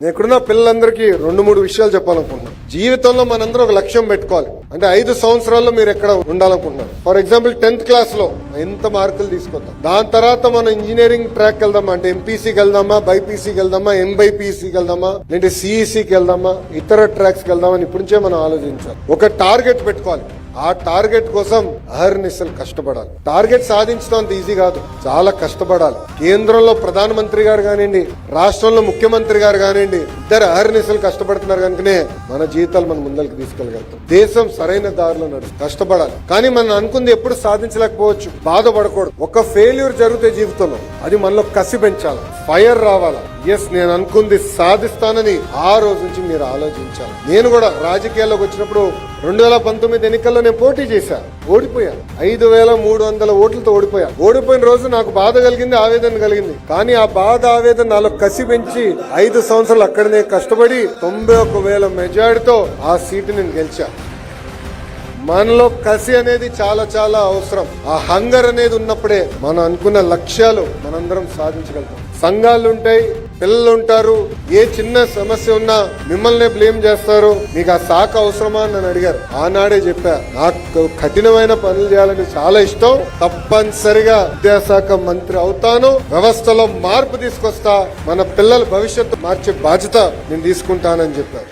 నేను ఇక్కడున్న పిల్లలందరికీ 2-3 విషయాలు చెప్పాలనుకుంటున్నాను. జీవితంలో మనందరూ ఒక లక్ష్యం పెట్టుకోవాలి. అంటే 5 సంవత్సరాల్లో మీరు ఎక్కడ ఉండాలనుకుంటున్నారు. ఫర్ ఎగ్జాంపుల్ 10th క్లాస్ లో ఎంత మార్కులు తీసుకొద్దాం, దాని తర్వాత మనం ఇంజనీరింగ్ ట్రాక్ వెళ్దామా, అంటే ఎంపీసీకి వెళ్దామా, బైపీసీకి వెళ్దామా, ఎంబైపీసీకి వెళ్దామా, లేదంటే సిఈసీకి వెళ్దామా, ఇతర ట్రాక్స్ కి వెళ్దామని ఇప్పటి నుంచే మనం ఆలోచించాలి. ఒక టార్గెట్ పెట్టుకోవాలి. ఆ టార్గెట్ కోసం అహర్నిశలు కష్టపడాలి. టార్గెట్ సాధించడం అంత ఈజీ కాదు, చాలా కష్టపడాలి. కేంద్రంలో ప్రధానమంత్రి గారు కానివ్వండి, రాష్ట్రంలో ముఖ్యమంత్రి గారు కానివ్వండి, ఇద్దరు అహర్నిశలు కష్టపడుతున్నారు కనుకనే మన జీవితాలు మనం ముందరికి తీసుకెళ్ళగలుగుతాం. దేశం సరైన దారిలో నడుస్తుంది. కష్టపడాలి. కానీ మనం అనుకుంది ఎప్పుడు సాధించలేకపోవచ్చు, బాధపడకూడదు. ఒక ఫెయిల్యూర్ జరిగితే జీవితంలో అది మనలో కసి పెంచాలి, ఫైర్ రావాలా. ఎస్, నేను అనుకుంది సాధిస్తానని ఆ రోజు నుంచి మీరు ఆలోచించాలి. నేను కూడా రాజకీయాల్లోకి వచ్చినప్పుడు 2019 ఎన్నికల్లో నేను పోటీ చేశా, ఓడిపోయాను. 5,300 ఓట్లతో ఓడిపోయా. ఓడిపోయిన రోజు నాకు బాధ కలిగింది, ఆవేదన కలిగింది. కానీ ఆ బాధ ఆవేదన నాలో కసి పెంచి 5 సంవత్సరాలు అక్కడనే కష్టపడి 91,000 మెజారిటీతో ఆ సీటు నేను గెలిచా. మనలో కసి అనేది చాలా చాలా అవసరం. ఆ హంగర్ అనేది ఉన్నప్పుడే మనం అనుకున్న లక్ష్యాలు మనందరం సాధించగలుగుతాం. సంఘాలు ఉంటాయి, పిల్లలు ఉంటారు. ఏ చిన్న సమస్య ఉన్నా మిమ్మల్ని బ్లేమ్ చేస్తారు. మీకు ఆ శాఖ అవసరమా అని నన్ను అడిగారు. ఆనాడే చెప్పా, నాకు కఠినమైన పనులు చేయాలని చాలా ఇష్టం. తప్పనిసరిగా విద్యాశాఖ మంత్రి అవుతాను. వ్యవస్థలో మార్పు తీసుకొస్తా. మన పిల్లల భవిష్యత్తు మార్చే బాధ్యత నేను తీసుకుంటానని చెప్పారు.